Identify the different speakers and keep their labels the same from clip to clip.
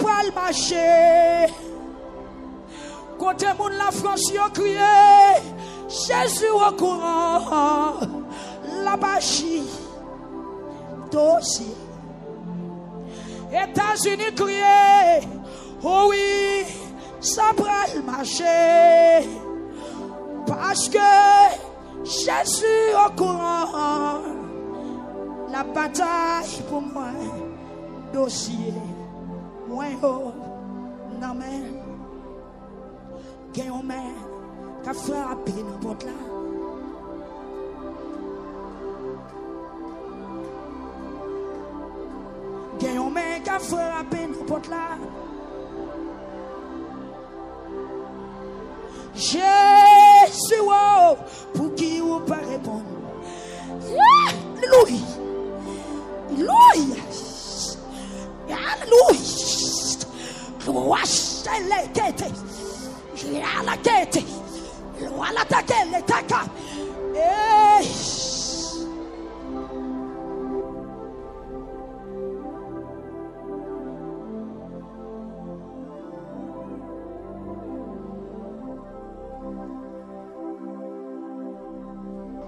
Speaker 1: pral marcher. Côté moun la France yo crié, Jésus au courant, la bachi, dossier. États-Unis crié, oh oui, ça pral marcher. Parce que Jésus au courant, la bataille pour moi, dossier, moi, oh, non mais. Gagne main, qu'a frappé n'importe là. Gagne main, qu'a frappé n'importe là. Jésus, oh, pour qui vous pas répondre. Alléluia. Alléluia. Alléluia. Wash les têtes. À la tête, à l'attaquer, les taca.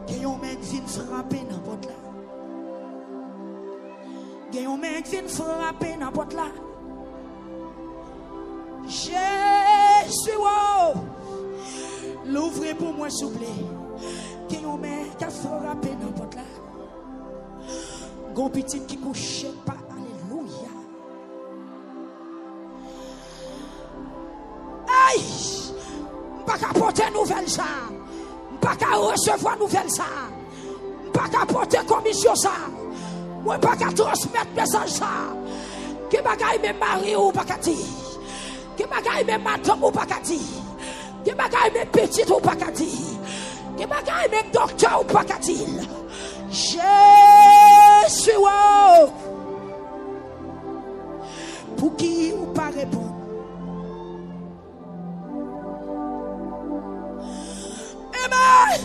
Speaker 1: Gagnons mec vient frapper n'importe là. Gagnons mec vient frapper n'importe là. Jésus, oh, l'ouvrez pour moi, s'il vous plaît. Qui ont mis qu'à frapper n'importe là. Gon petit qui couche pas, alléluia. Aïe, pas qu'à porter nouvelle ça, pas qu'à recevoir nouvelle ça, pas qu'à porter commission ça, moi pas qu'à transmettre message ça. Qui bagaille mes maris ou pas qu'à dire. Qui bagaille mes madame ou pas qu'à dire. Qui bagaille mes petites ou pas qu'à dire. Qui bagaille mes docteurs ou pas qu'à dire. Jésus, oh, pour qui ou pas répondre. Amen.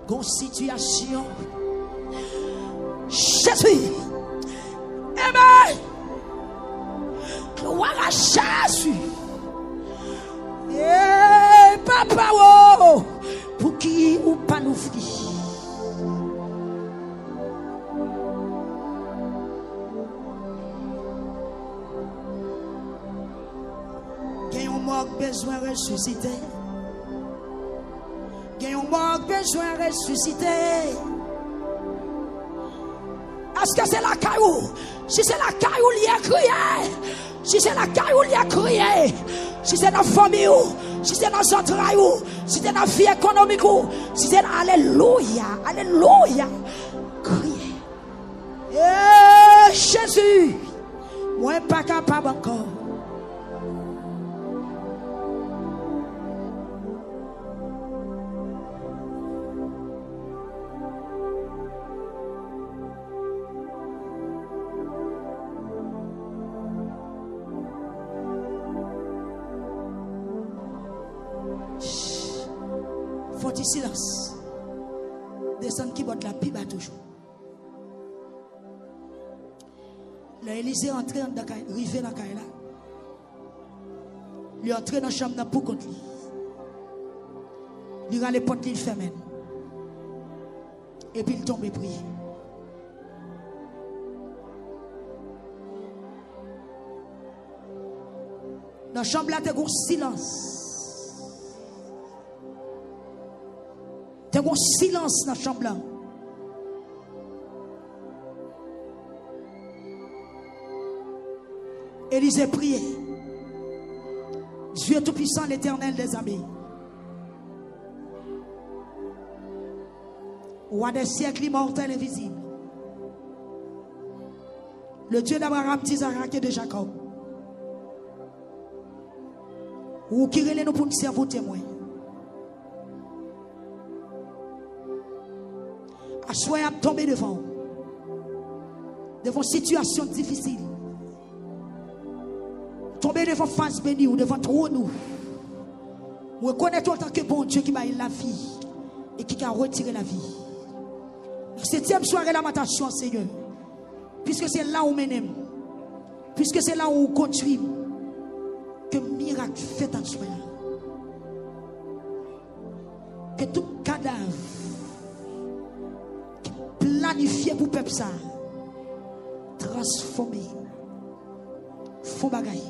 Speaker 1: Constitution. Jésus. Amen. Gloire à Jésus. Et papa, oh, pour qui ou pas nous frère. Gagnons mort besoin de ressusciter. Gagnons mort besoin de ressusciter. Est-ce que c'est la caillou? Si c'est la caillou, il y a crié. Si c'est la caillou, il y a crié. Si c'est la famille, si c'est dans le central, si c'est dans la vie économique, si c'est dans alléluia, alléluia, criez. Jésus, moi pas capable encore. Silence. Descend qui botte la pipe à toujours. L'Élysée entré dans la rive dans la caille là. Il est entré dans la chambre pour contre lui. Il a les portes il ferme. Et puis il tombe et prie. Dans la chambre là, il y a un silence. Il y a un silence dans la chambre là. Élisée priait. Dieu Tout-Puissant, l'Éternel des armées. Roi des siècles immortels invisibles. Le Dieu d'Abraham, d'Isaac et de Jacob. Ou qui relève nous pour nous servir témoin. Soyez tombés devant situation difficile. Tomber devant face bénie ou devant trop nous. Vous reconnaissez en tant que bon Dieu qui m'a la vie et qui a retiré la vie. Septième soirée lamentation, Seigneur. Puisque c'est là où nous menons. Puisque c'est là où on conduit que miracle fait en soi. Que tout cadavre qui planifié pour peuple ça transformé font bagaille.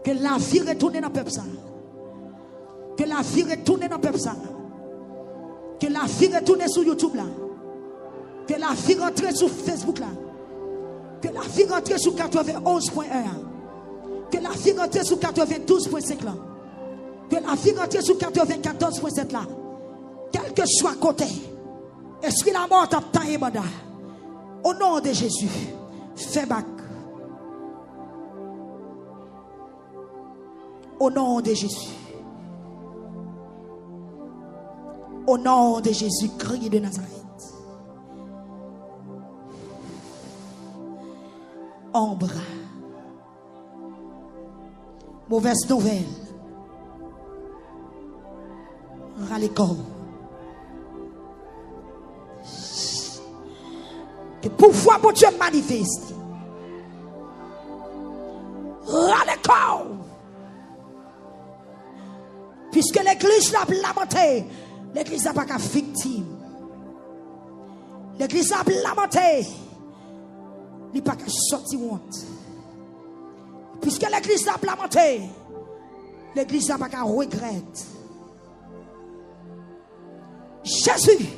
Speaker 1: Que la vie retourne dans le peuple ça. Que la vie retourne dans le peuple ça. Que la vie retourne sur YouTube là. Que la vie rentre sur Facebook là. Que la vie rentre sur 91.1. Que la vie rentre sur 92.5 là. Que la vie rentre sur 94.7 là. Quel que soit côté. Esprit la mort t'a taillé mandat. Au nom de Jésus. Fais bac. Au nom de Jésus. Au nom de Jésus, Christ de Nazareth. Ombre. Mauvaise nouvelle. Ralé-corps. Que pouvoir pour Dieu manifeste. Ralé-corps. Puisque l'église l'a lamenté, l'église n'a pas qu'à victime. L'église a lamenté, il n'a pas qu'à sortir honte. Puisque l'église l'a lamenté, l'église n'a pas qu'à regretter. Jésus.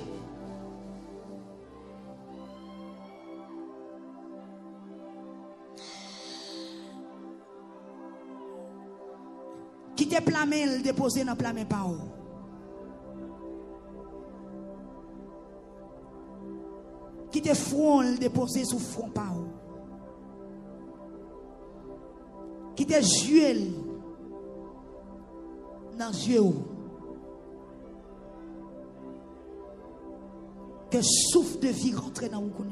Speaker 1: Qui te plamé, le déposer dans le plamé par où? Qui te front, le déposer sous front par où? Qui te yeux dans les yeux où? Que souffle de vie rentre dans mon cœur.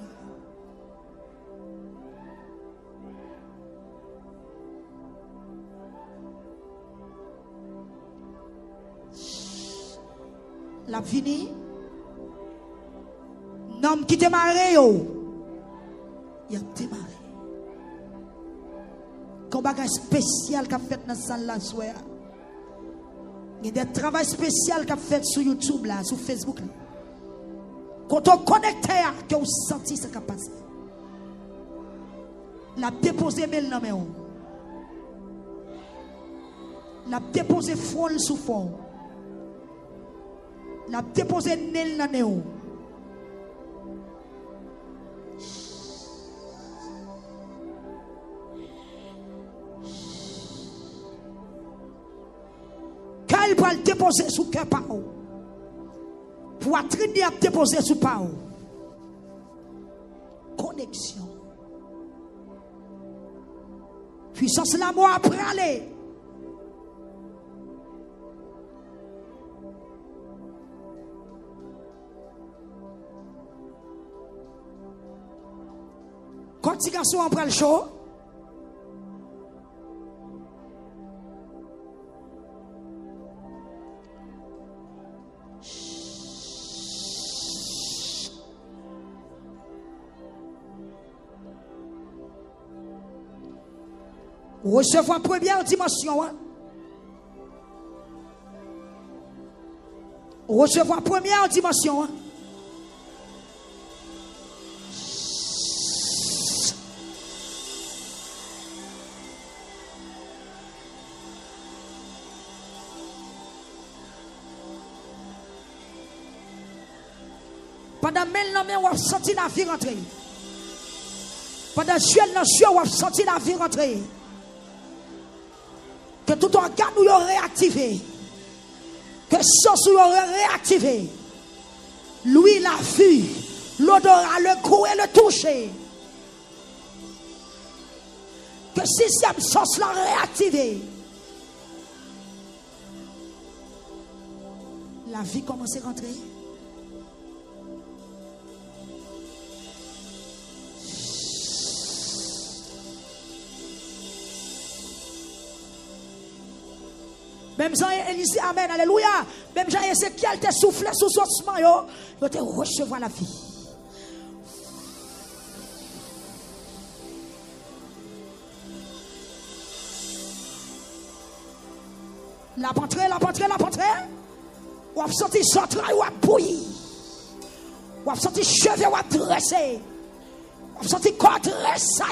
Speaker 1: La fini. Nom qui te marre il a démarré. Comme bagage spécial qu'a fait dans salle là soir. Il y a des travail spécial qu'a fait sur YouTube là, sur Facebook là. Quand on connecte que vous sentez ce qui passe. La déposer mail dans main. La déposer front sous fond. La déposer nel dans néo. Quand il va le déposer sous cœur par où? Pour attribuer à déposer sous par où? Connexion. Puissance la mort après aller. Quand tu garçon en prend le chaud, recevoir première dimension. Hein? Recevoir première dimension. Hein? Pendant 1000 ans, on a senti la vie rentrer. Pendant ciel dans ciel, on a senti la vie rentrer. Que tout organe nous est réactivé. Que sens nous est réactivé. Lui, la vue, l'odorat, le goût et le toucher. Que sixième sens l'a réactivé. La vie commence à rentrer. Même Jean Élisée, amen, alléluia. Même Jean Ézéchiel te soufflé sous son ossements, il te recevoir la vie. La pentrée. Ou a sorti son ou a bouilli. Ou a sorti cheveux ou a dressé. Ou a sorti corps dressé.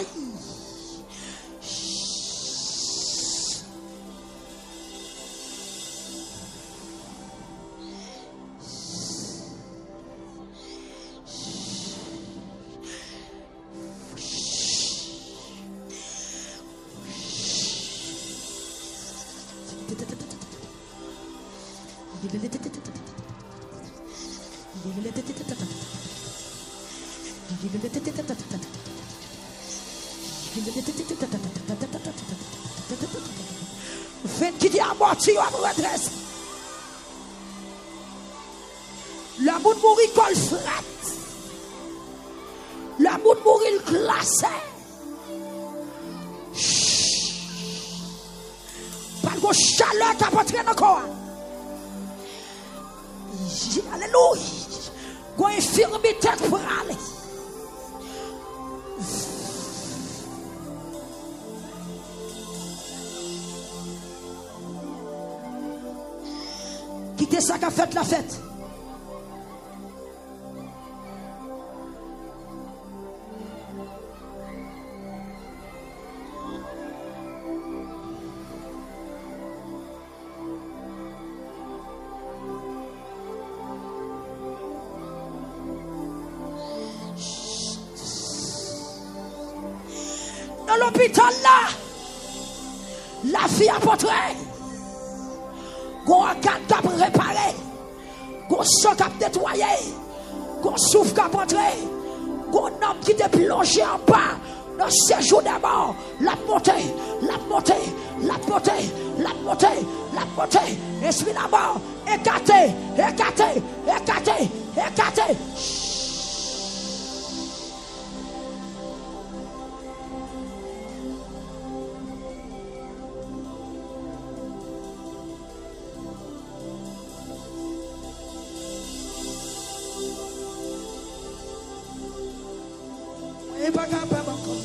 Speaker 1: Qui dit à moitié à redresse. L'amour mourit col fret. L'amour mourit glacé. Pas de chaleur qui a pas traîné encore. Alléluia. Go infirmité pour aller. Quittez ça qu'a fait la fête. Dans l'hôpital là, la fille a porté. Gon organe qui a réparé, gon sang qui a nettoyé, gon souffle qui a rentré, gon homme qui est plongé en bas dans ce séjour de mort. La montée, esprit de mort, écarté. Et pas capable encore.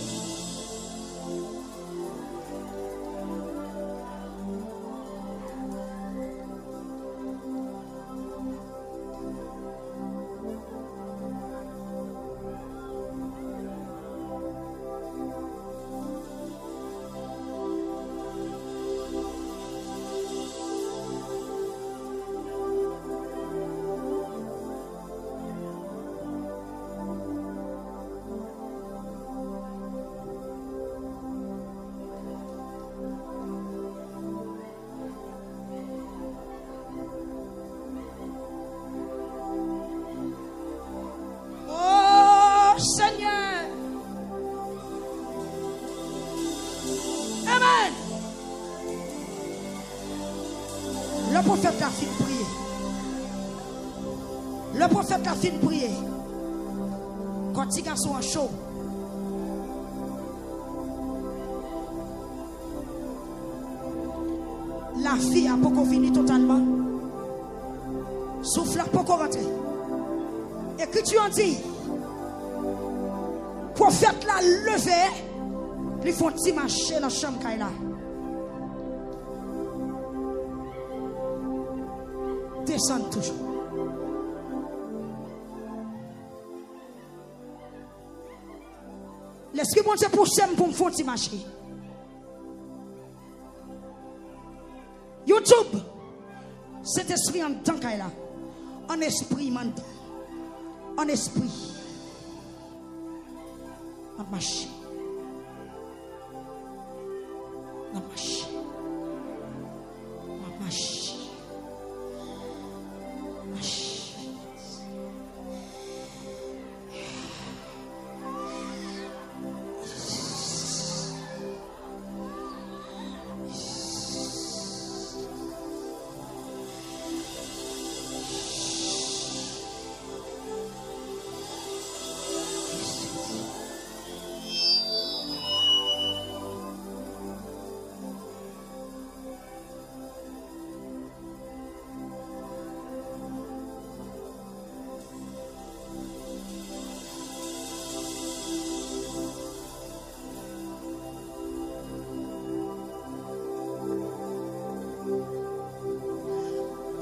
Speaker 1: Le prophète a fini de prier. Le prophète a fini de prier. Quand il garçon en chaud. La fille a pas fini totalement. Souffle a pas rentré. Et que tu en dis, prophète l'a levé, ils font petit marcher dans la chambre qu'il a. Descend toujours. L'esprit bon Dieu pousse pour me faire petit marcher. YouTube, cet esprit en tant qu'il a, en esprit mental, en esprit, en marché, en marché, en marché.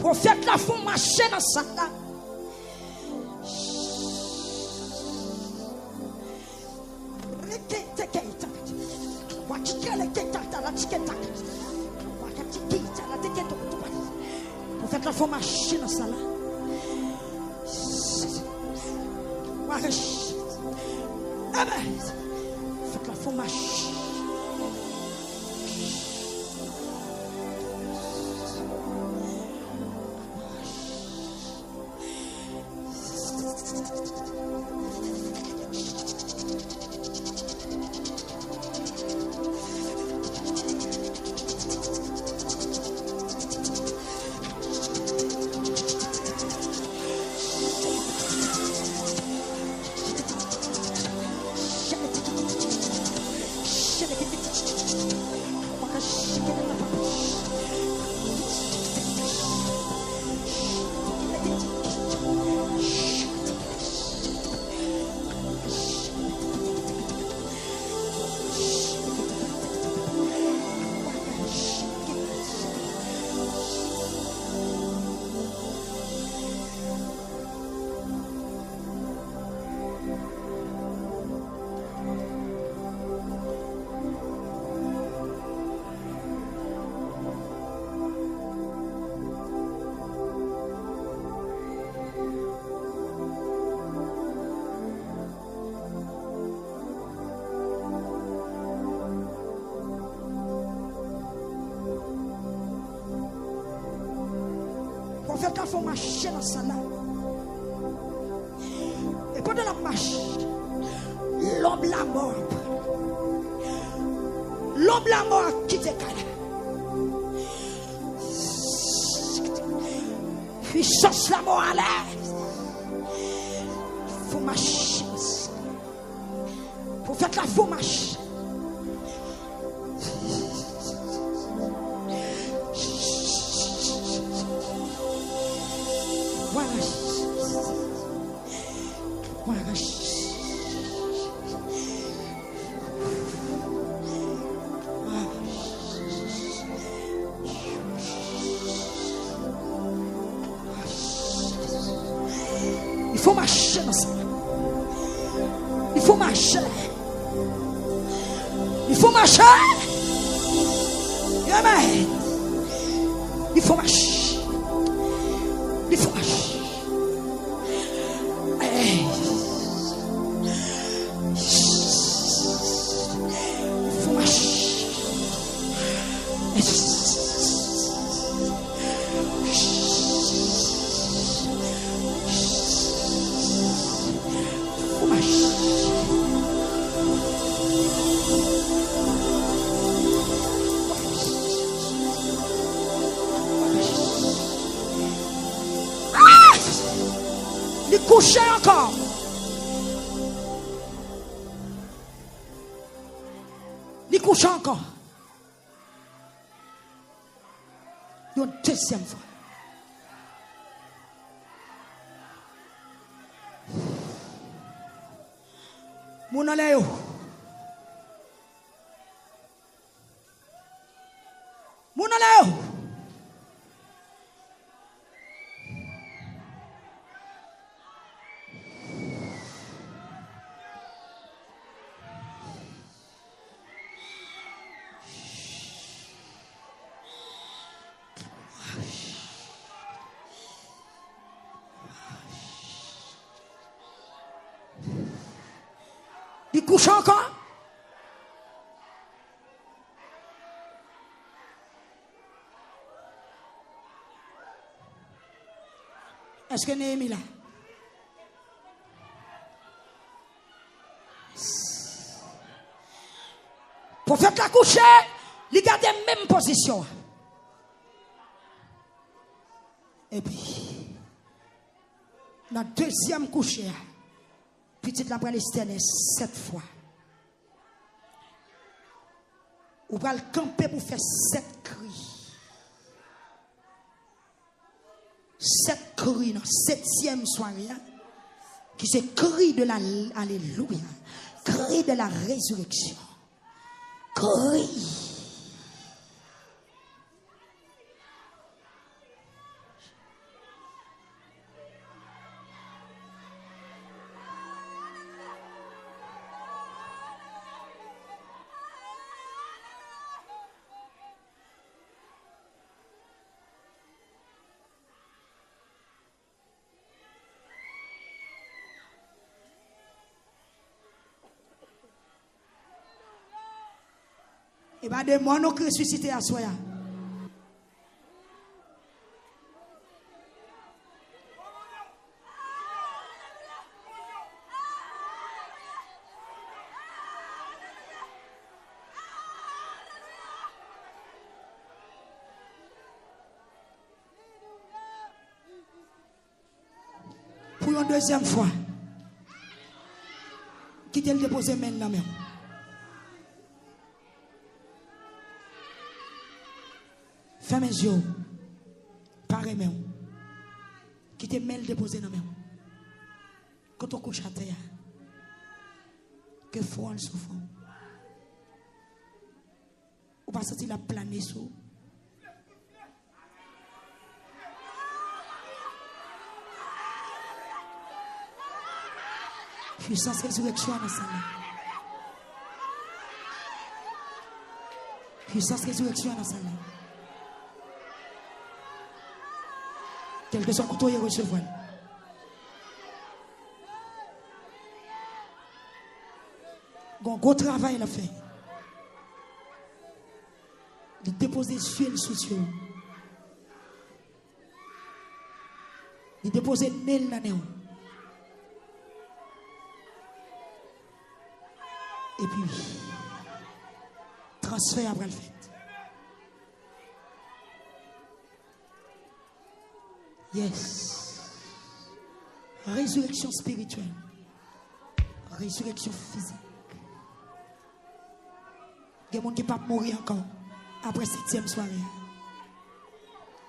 Speaker 1: Prophète là font marcher dans ça là. Prophète là font marcher dans ça là. Amen. Prophète là font marcher. Prophète a fait marcher dans ça là. Et pendant la marche, l'homme la mort. L'homme la mort a quitté Calais. Il cherche la mort à l'air. Il faut marcher. Prophète la faut marcher. Il faut marcher dans ça. Il faut marcher. Il faut marcher. Amen. Il faut marcher. Il faut marcher. Il faut marcher. Coucher encore. Il couche encore. Une deuxième fois. Mon aléo. Mon aléo. Il couche encore. Est-ce que Néhémie là? Prophète la couché, il garde la même position. Et puis, la deuxième couchée, petite la prenne 7 fois. Ou va le camper pour faire 7 cris. 7 cris dans 7e soirée. Qui c'est cri de l'alléluia. Cri de la résurrection. Cri. Et bien, des mois, nous ressuscité à soi. Pour une deuxième fois, quittez le déposer maintenant même. Fermez les yeux. Parez même. Quittez le déposer dans même. Quand on couche à terre, que froid le souffre. Ou pas sentir la planer sous. Puissance résurrection dans sa main. Puissance résurrection dans sa main. Quel que soit le couteau, il recevra. Un gros travail, il a fait. De déposer l'huile sur eux. De déposer le nez dans néon. Et puis, transfert après le fait. Yes. Résurrection spirituelle. Résurrection physique. Il y a des gens qui ne peuvent pas mourir encore après 7e soirée.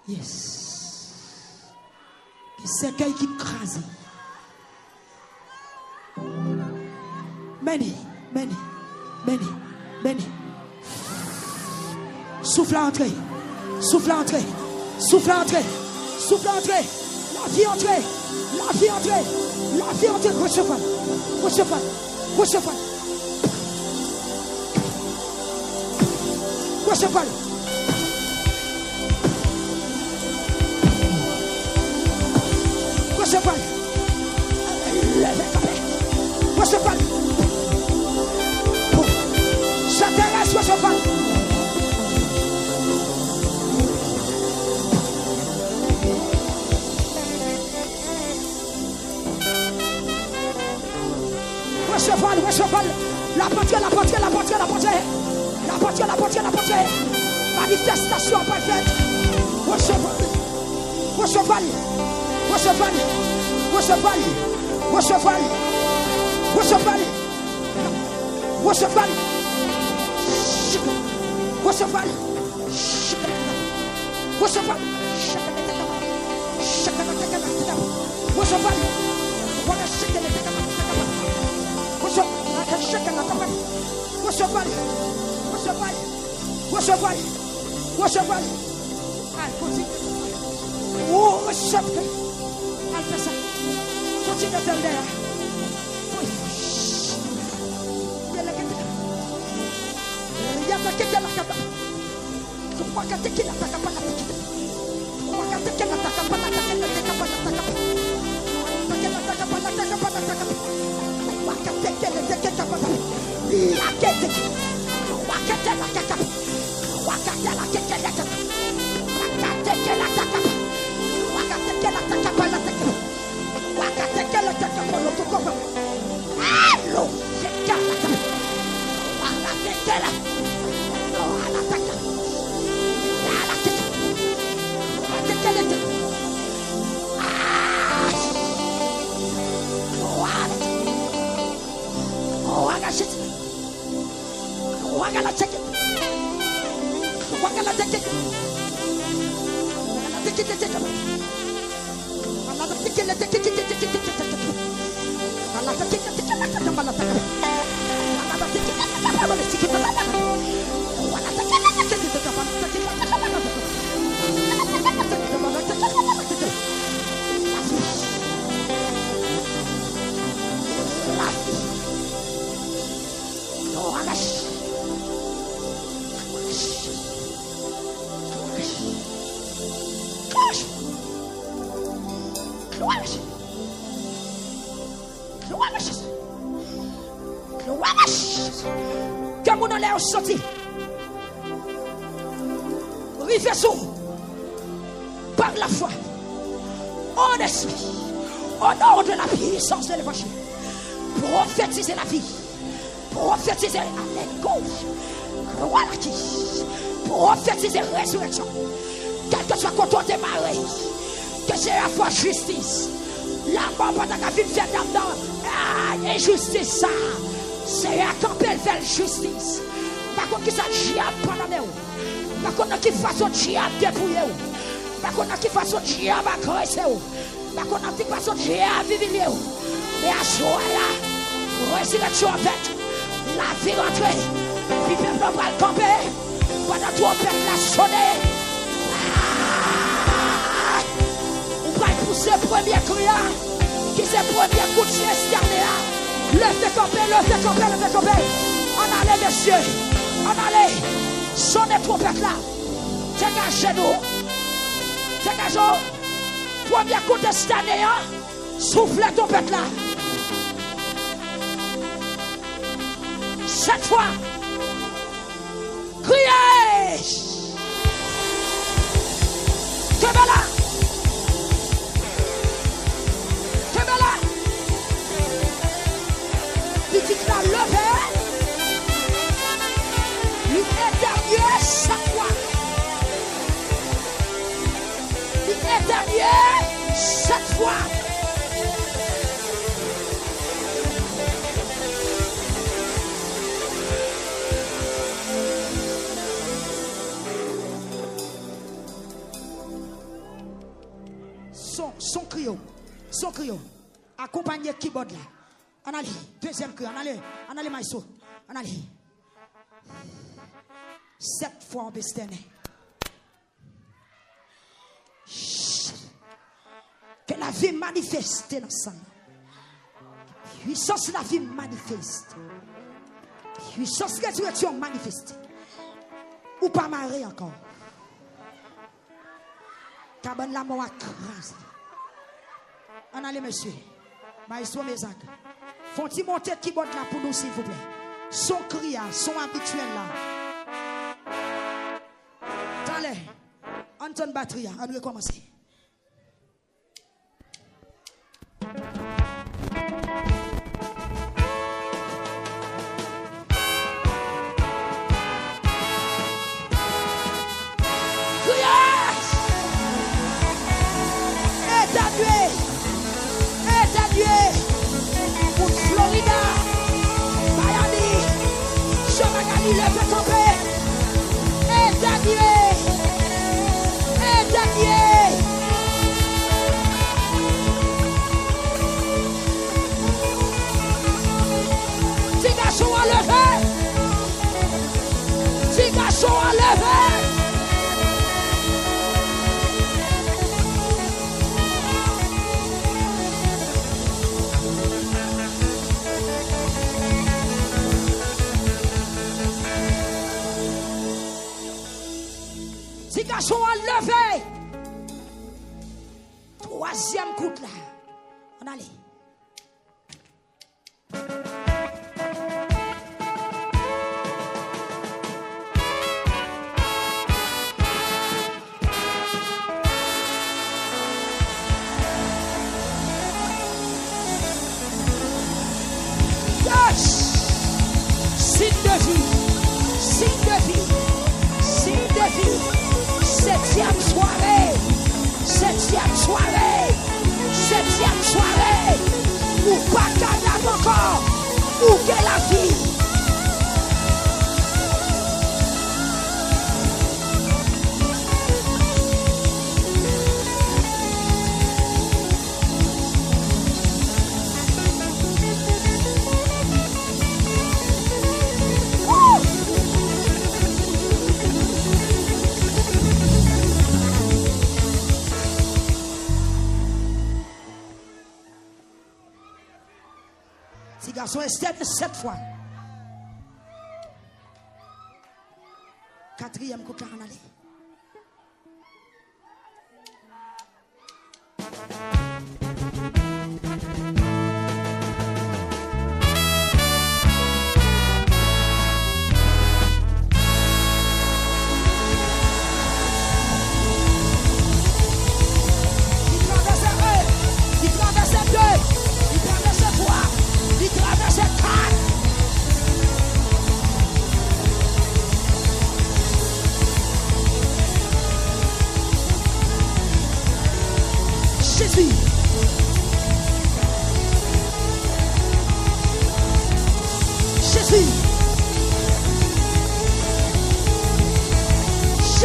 Speaker 1: Yes. Qui cercueil qui crase. Meni. Souffle à entrer. Souffle à entrer. Souffle à entrer. Souffle à entrer. La vie entrer. La vie entrer. La vie entrer. Recevez. Recevez. Recevez. Recevez. Recevez. Recevez. S'intéresse, recevez. Recevez. La portière. Manifestation parfaite. Recevez. Oh, recevez. Elle fait ça. Continue de faire l'air. Que mon allait sorti. manifestons par la foi, en esprit, au nom de la puissance de l'évangile. Prophétiser la vie, prophétiser la main gauche, croire la qui, prophétiser la résurrection. Quel que soit quand on démarre, que c'est la foi justice. La mort pendant qu'à vivre fait dans injustice, ça, c'est à camper le faire justice. Par contre, qui ça diable pendant nous. Par contre, qui façon diable dépouiller. Par contre, qui façon diable agresser. Par contre, qui façon diable vivre. Mais à ce moment-là, résurrection en fait, la vie rentrée, puis le peuple va le camper. Pendant que tu pètes la sonner. On va pousser le premier cri, qui c'est le premier coup de chien externé. Levez camper, levez camper, levez camper. On allait, messieurs, on allait. Sonnez trompette là. Dégagez-nous. Dégagez-nous. Premier coup de externé, soufflez trompette là. Cette fois, criez. Que là. Petite la lever, lui éternuer chaque fois. Lui éternuer chaque fois. Son crio, accompagné keyboard là. On allait, deuxième cri, on allait maïso, on allait. 7 fois en bestené. Que la vie manifeste dans ça. Puissance de la vie manifeste. Puissance de la résurrection manifeste. Ou pas marrer encore. Cabane la mort à craser. On allait, monsieur. Maïso mes actes. Font-ils monter qui botte là pour nous, s'il vous plaît? Son cri, son habituel là. Allez, Anton Batterie, on recommence. Levez tomber, éternuer, éternuer. Petit garçon à lever, petit garçon à lever. Garçon à lever. Troisième coup là. On allait. Yes. Signe de vie. Signe de vie. Signe de vie. Septième soirée, ou pas cadavre encore, ou que la vie. Garçon externe 7 fois. Quatrième coup de la allée.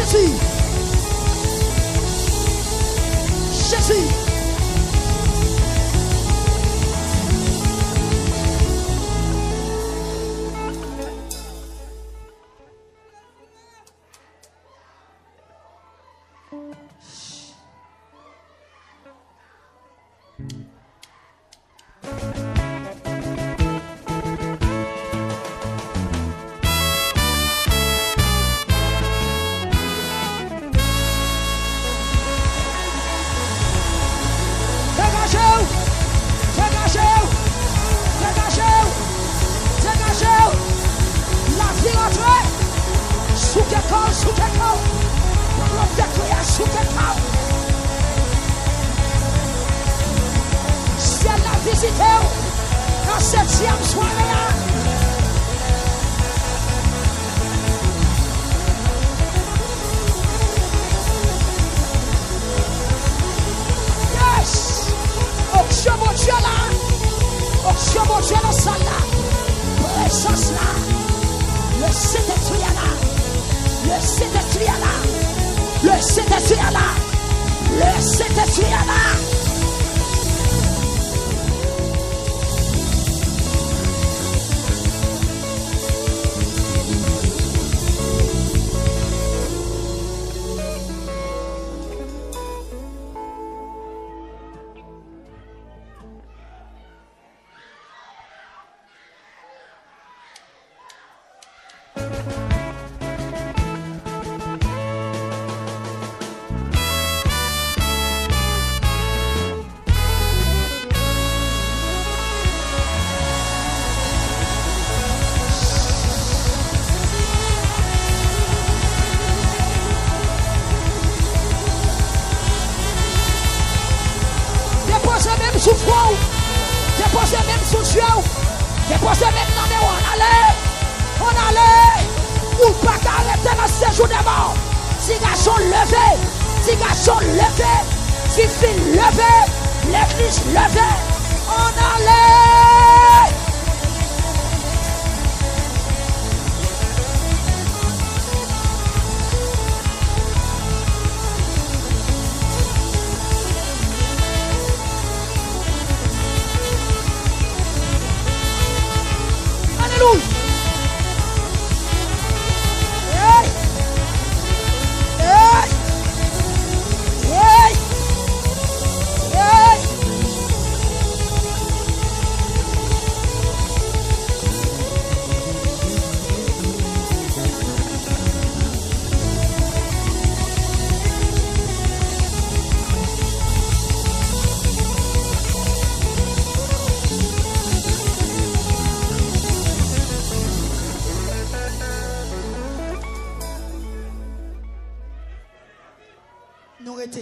Speaker 1: Jésus. Jésus.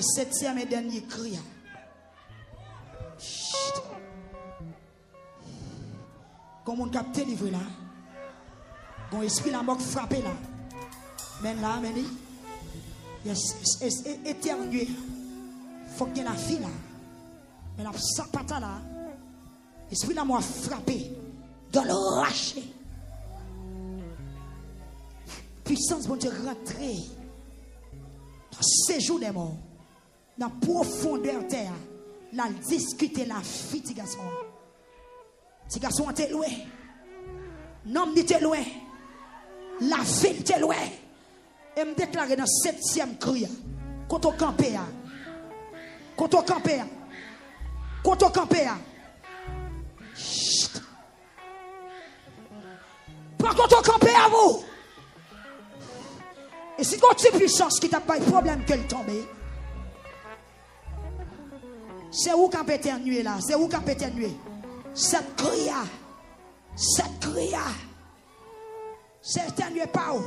Speaker 1: Septième et dernier cri. Comme on capte livré là. Quand esprit la mort frappé là. Mais là, mais yes, éternué. Faut qu'il y ait la fille là. Mais la sapata là. Esprit la mort frappé. Dans le racher. Puissance bon Dieu rentrer. Dans séjour des morts. Dans la profondeur de terre, la discuter la fille de garçon. Si garçon était loin, l'homme était loin, la fille était loin. Et me déclarer dans 7e cri, quand on campé, quand on campé, quand on campé. Pas quand on campé à vous. Et si vous avez une puissance qui n'a pas de problème qu'elle tombe. C'est où qu'on peut éternuer là? C'est où qu'on peut éternuer? Cette cria. Cette cria. C'est éternuer pas où?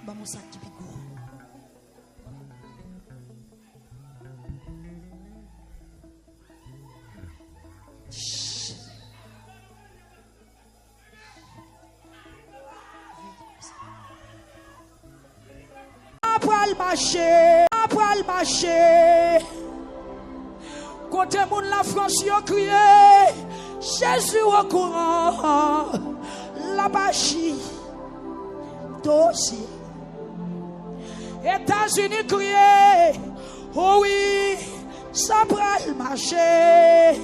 Speaker 1: Bah mon sac qui pique. Après le marché, côté moun la France yo crié Jésus au courant la bachi dossier États-Unis crié oh oui ça pral marcher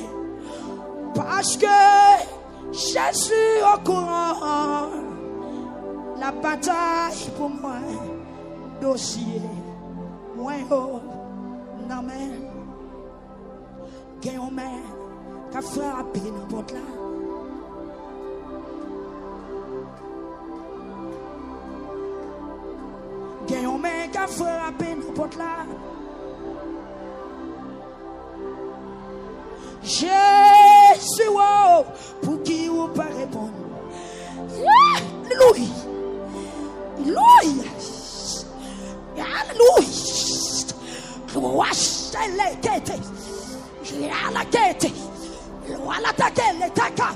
Speaker 1: parce que Jésus au courant la bataille pour moi dossier moi oh non mais gagne mais qu'a frappé n'importe là gagne mais qu'a frappé n'importe là Jésus oh pour qui ou pas répondre Alléluia Alléluia Alléluia Wash les têtes j'ai la tête voilà ta tête les taca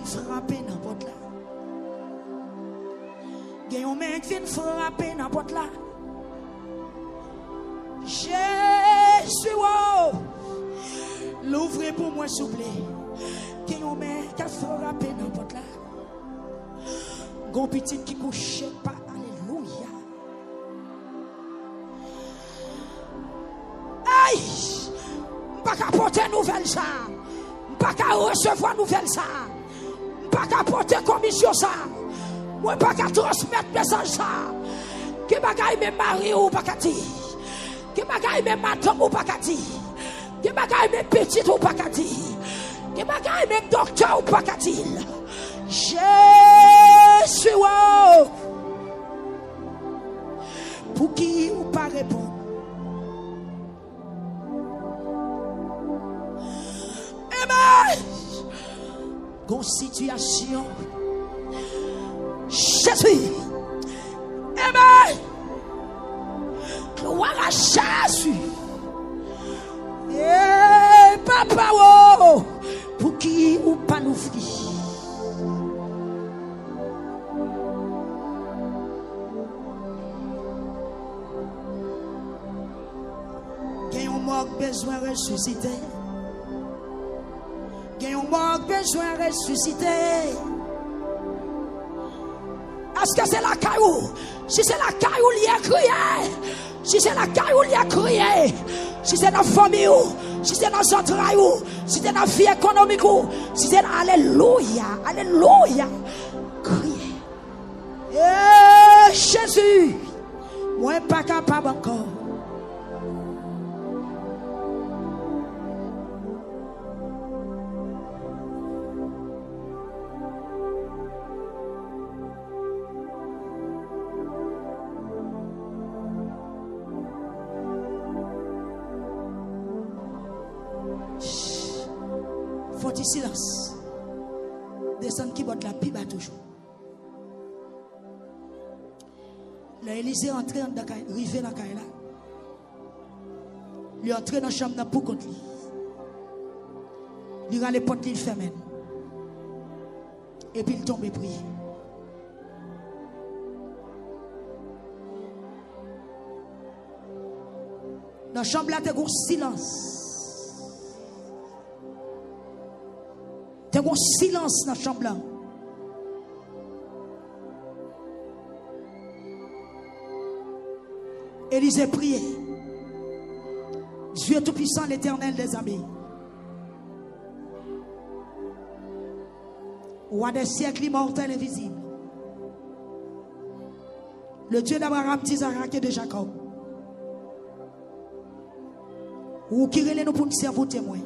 Speaker 1: frapper n'importe là. Gagne mec vient frapper n'importe là. Jésus oh. L'ouvrez pour moi s'il vous plaît. Gagne mec qui frapper n'importe là. Gon petit qui couche pas alléluia. Aïe. Pas qu'à porter nouvelle ça. Pas qu'à recevoir nouvelle ça. Pas qu'à porter commission ça. Moi pas qu'à transmettre message ça. Que bagaille même mari ou pas qu'à dire. Que bagaille même madame ou pas qu'à dire. Que bagaille même petite ou pas qu'à dire. Que bagaille même docteur ou pas qu'à dire. Jésus oh. Pour qui ou pas répondre. Amen. Situation. Jésus. Amen. Gloire à Jésus. Et papa, oh, pour qui ou pas nous frère. Gagnons mort besoin de ressusciter. Gagnons mort besoin de ressusciter. Est-ce que c'est la caillou? Si c'est la caillou, il y a crié. Si c'est la caillou, il y a crié. Si c'est dans la famille, si c'est dans le travail, si c'est dans la vie économique, si c'est dans alléluia, alléluia, crier. Jésus, moi pas capable encore. Faut du silence. Descendre qui botte la pipe toujours. L'Élysée entré dans la rivé dans la caille là. Il est entré dans la chambre pour contre lui. Il a les portes il ferme. Et puis il tombe et prie. Dans la chambre là, il y a un silence. Il y a un silence dans la chambre là. Élisée priait. Dieu Tout-Puissant, l'Éternel des armées. Roi des siècles immortels invisibles. Le Dieu d'Abraham, d'Isaac et de Jacob. Ou qui relève nous pour nous servir témoin.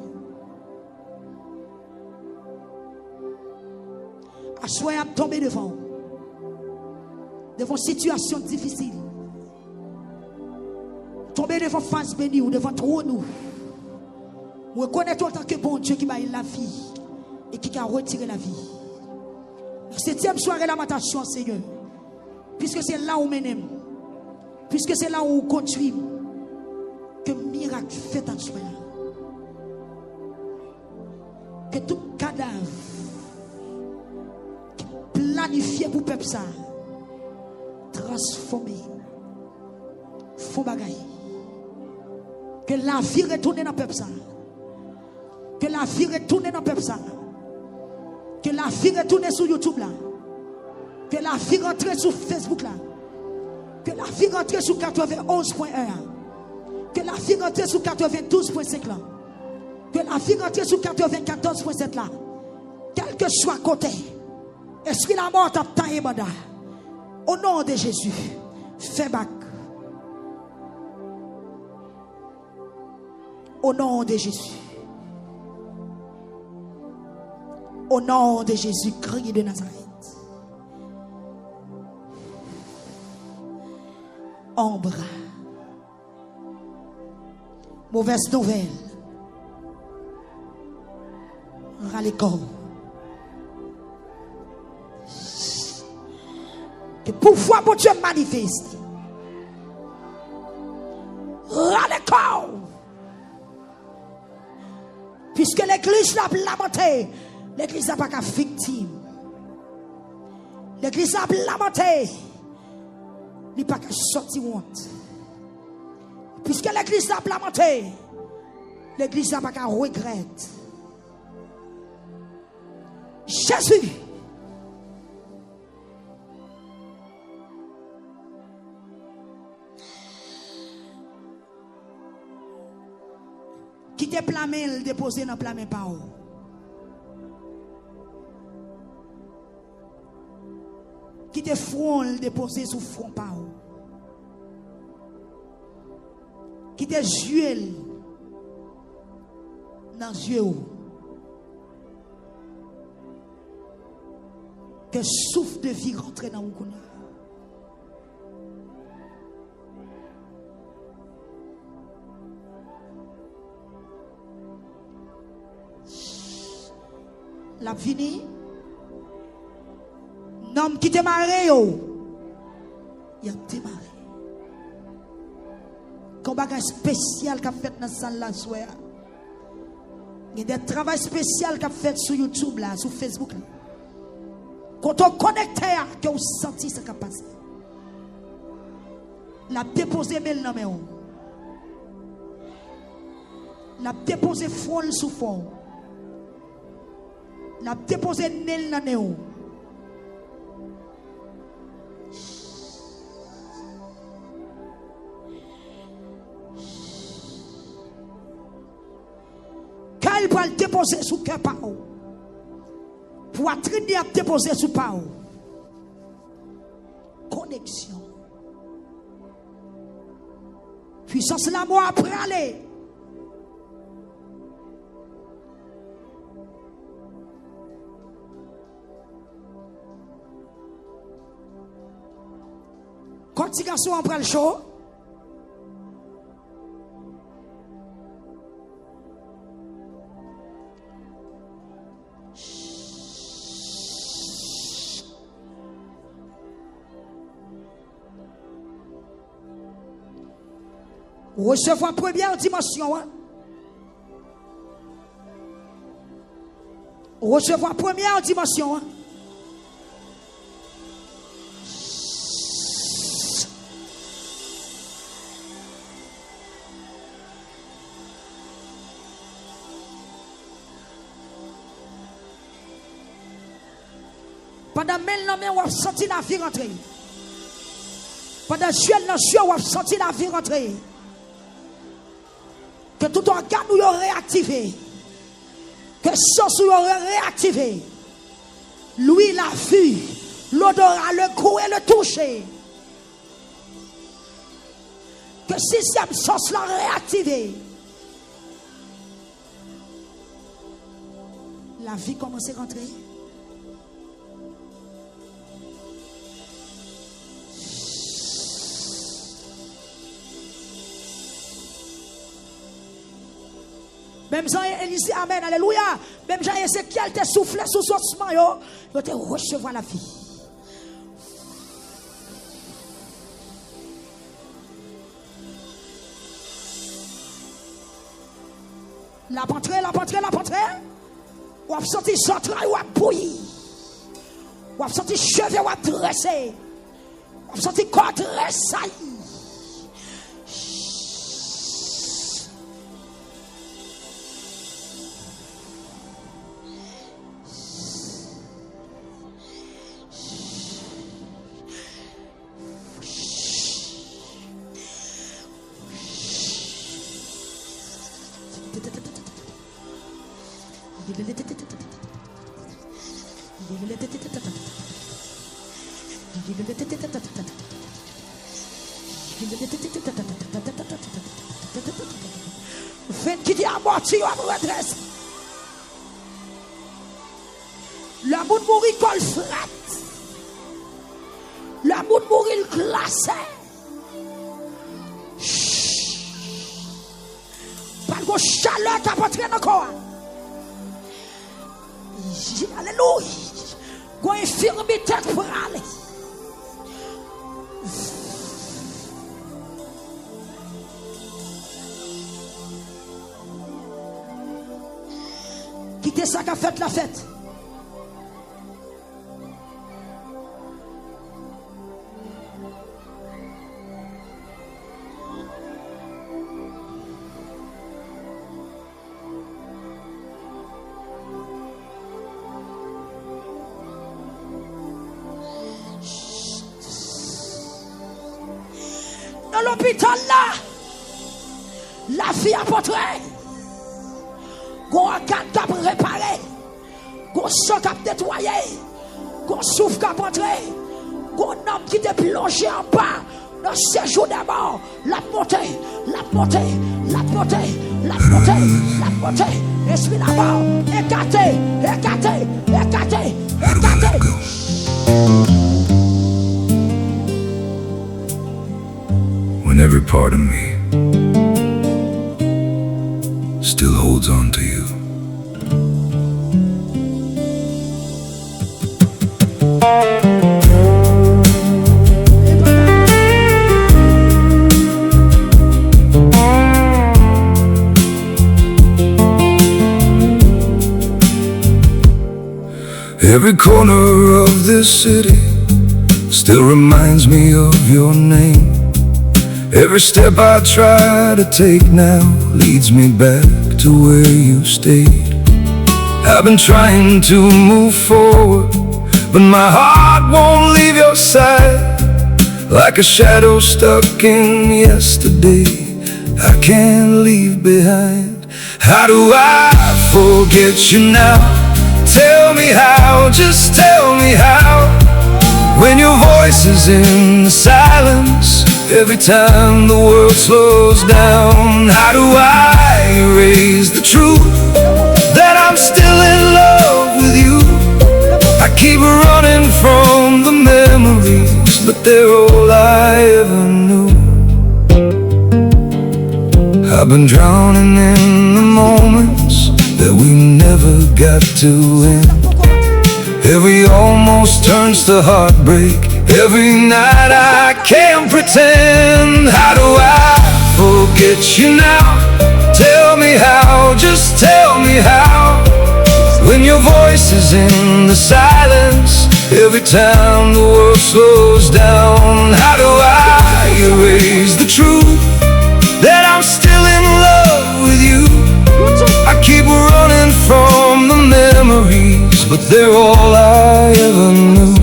Speaker 1: À soi à tomber devant situation difficile, tomber devant face bénie ou devant trop nous. Vous reconnaissez en tant que bon Dieu qui m'a la vie et qui a retiré la vie. La 7e soirée lamentation, Seigneur, puisque c'est là où nous menons, puisque c'est là où nous conduisons, Que miracle fait à soi. Que tout cadavre planifié pour peuple ça transformé font bagaille. Que la vie retourne dans peuple ça. Que la vie retourne dans peuple ça. Que la vie retourne sur YouTube là. Que la vie rentre sur Facebook là. Que la vie rentre sur 91.1. Que la vie rentre sur 92.5 là. Que la vie rentre sur 94.7 là. Quel que soit côté. Est-ce que la mort t'a taillé banda? Au nom de Jésus, fais bac. Au nom de Jésus. Au nom de Jésus, Christ de Nazareth. Ombre. Mauvaise nouvelle. Râle-corps. Que pouvoir pour Dieu manifeste. Râle-corps. Puisque l'église l'a lamenté, l'église n'a pas qu'à victime. L'église a lamenté, il n'a pas qu'à sortir honte. Puisque l'église l'a lamenté, l'église n'a pas qu'à regretter. Jésus. Qui te plamé, le déposer dans plamé par où? Qui te front, le déposer sous front par où? Qui te yeux dans les yeux. Que souffle de vie rentre dans mon cœur. La fini. Nom qui te marre yo. Il a démarré. Comme bagage spécial qu'a fait dans salle là soir. Il y a des travail spécial qu'a fait sur YouTube là, sur Facebook là. Quand on connecte que vous sentez ce qui a passé. La déposer mail dans main. La déposer folle sous fond. La déposer nel dans néo. Qu'elle va le déposer sous cœur par où? Poitrine à déposer sous par où? Connexion. Puissance la moi après aller. Quand tu garçon après le show, recevoir première dimension. Hein? Recevoir première dimension. Hein? Pendant maintenant, on a senti la vie rentrer. Pendant que on a senti la vie rentrer. Que tout organe nous est réactivé. Que sens nous est réactivé. Lui, la vue, l'odorat, le goût et le toucher. Que sixième sens l'a réactivé. La vie commence à rentrer. Même Jean Élisée, amen, alléluia. Même Jean Ézéchiel te soufflé sous son osman, il te recevoir la vie. La pentrée. Ou a senti central ou a bouilli. Ou a senti cheveux ou a dressé. Ou a senti corps dressé. Qui dit à moitié ou à redresse. Le monde mourit col fret. Le monde mourit glacé. Pas de chaleur qui a porté dans le corps. Alléluia. Qu'on infirmité pour aller. Quittez ça qu'a fait la fête. Dans l'hôpital là, la fille a porté. Qu'on organe qui a réparé, qu'on sang qui a nettoyé, qu'on souffle qui a entré, qu'on homme qui est plongé en bas dans ce séjour des morts, la montée, esprit la mort, écarté.
Speaker 2: When every part of me still holds on to you. Every corner of this city still reminds me of your name. Every step I try to take now leads me back to where you stayed. I've been trying to move forward, but my heart won't leave your side. Like a shadow stuck in yesterday, I can't leave behind. How do I forget you now? Tell me how, just tell me how. When your voice is in the silence, every time the world slows down. How do I erase the truth that I'm still in love with you? I keep running from the memories, but they're all I ever knew. I've been drowning in the moments that we never got to end. Every almost turns to heartbreak. Every night I can't pretend. How do I forget you now? Tell me how, just tell me how. When your voice is in the silence, every time the world slows down. How do I erase the truth that I'm still in love with you? I keep running from the memories, but they're all I ever knew.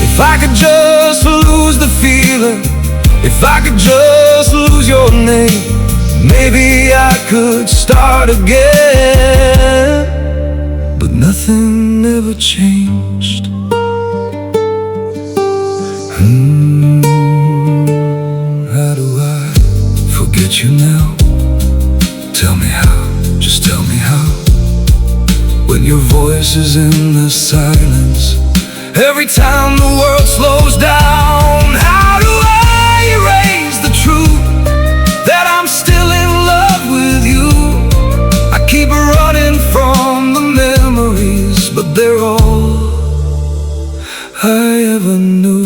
Speaker 2: If I could just lose the feeling, if I could just lose your name, maybe I could start again. But nothing ever changed. How do I forget you now? Tell me how, just tell me how. When your voice is in the silence, every time the world slows down. How do I erase the truth that I'm still in love with you? I keep running from the memories, but they're all I ever knew.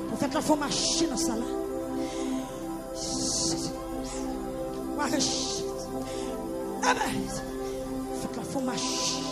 Speaker 1: Pour faire la forme machine dans ça là. Faites la forme machine.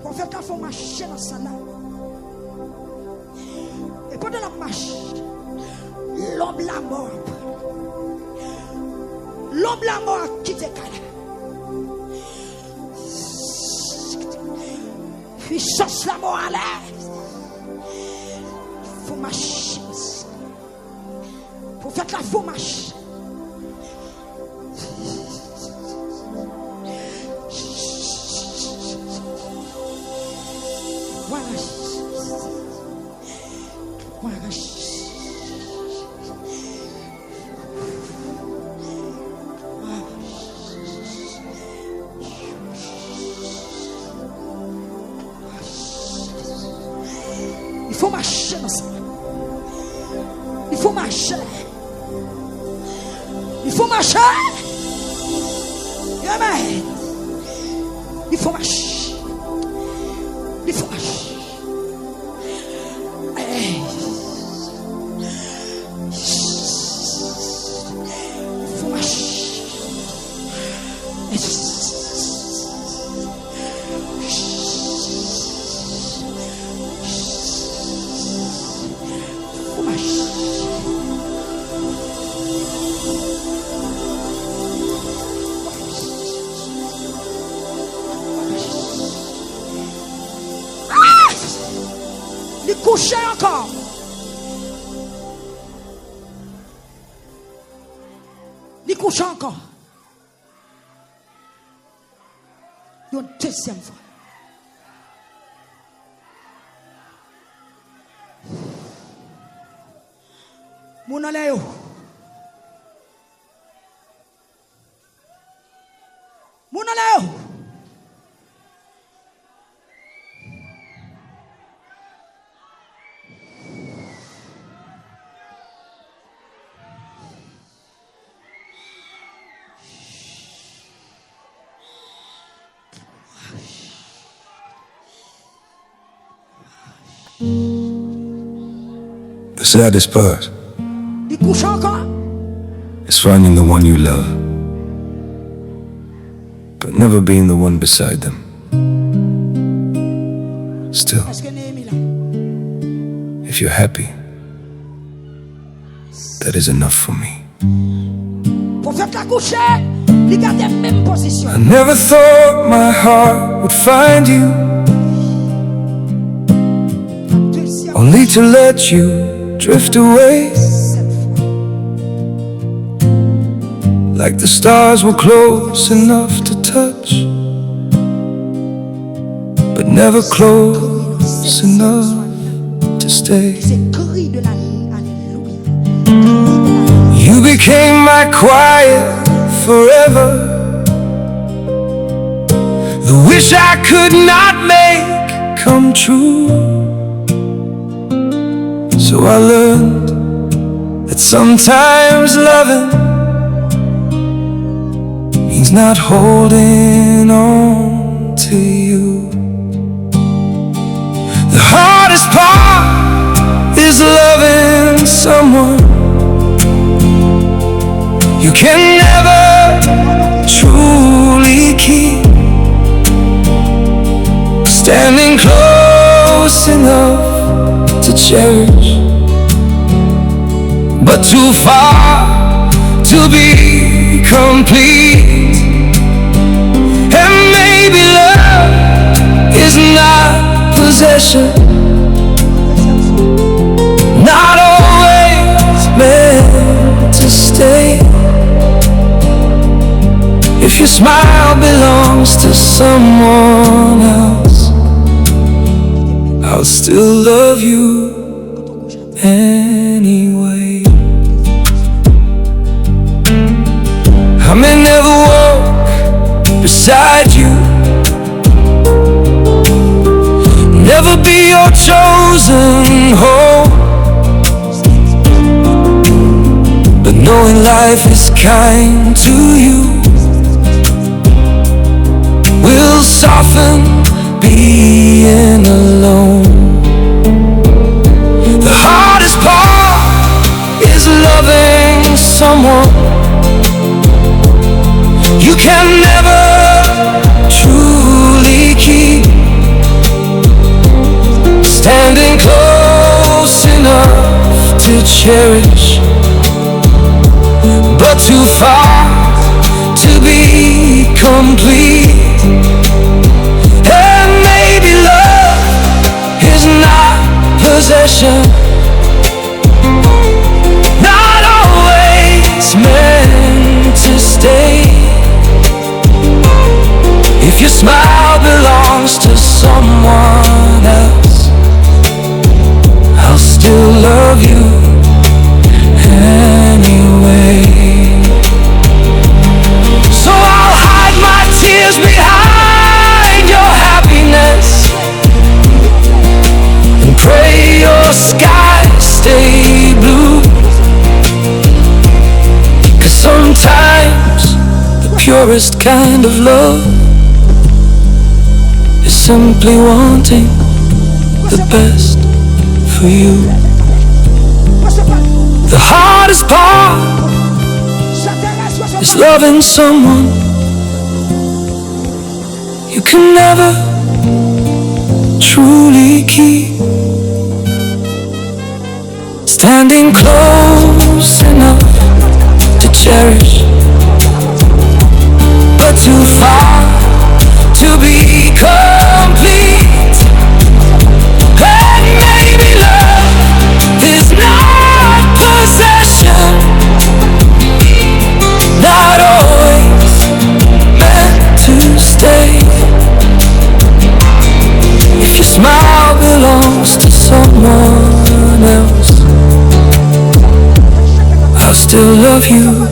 Speaker 1: Prophète a fait marcher dans ça là. Et pendant la marche, l'homme la mort. L'homme la mort a quitté Canada. Puissance la mort à l'air. Il faut marcher. Prophète la faut marcher. Il faut marcher dans ça. Il faut marcher. Il faut marcher. Amen. Il faut marcher. Il faut marcher. Hey. Il faut marcher. Coucher encore. Il couche encore. Une deuxième fois. Mon aléo. Mon aléo.
Speaker 2: The saddest part is finding the one you love, but never being the one beside them. Still, if you're happy, that is enough for me. I never thought my heart would find you, only to let you drift away. Like the stars were close enough to touch, but never close enough to stay. You became my quiet forever, the wish I could not make come true. So I learned that sometimes loving means not holding on to you. The hardest part is loving someone you can never truly keep. Standing close enough to cherish, but too far to be complete. And maybe love is not possession, not always meant to stay. If your smile belongs to someone else, I'll still love you anyway. I may never walk beside you, never be your chosen home, but knowing life is kind to you will soften being alone. The hardest part is loving someone you can never truly keep. Standing close enough to cherish, but too far to be complete. And maybe love is not possession, not always meant to stay. If your smile belongs to someone else, I'll still love you anyway. So I'll hide my tears behind your happiness and pray your skies stay blue. 'Cause sometimes the purest kind of love is simply wanting the best for you. The hardest part is loving someone you can never truly keep. Standing close enough to cherish, but too far to be complete. And maybe love is not possession, not always meant to stay. If your smile belongs to someone else, I'll still love you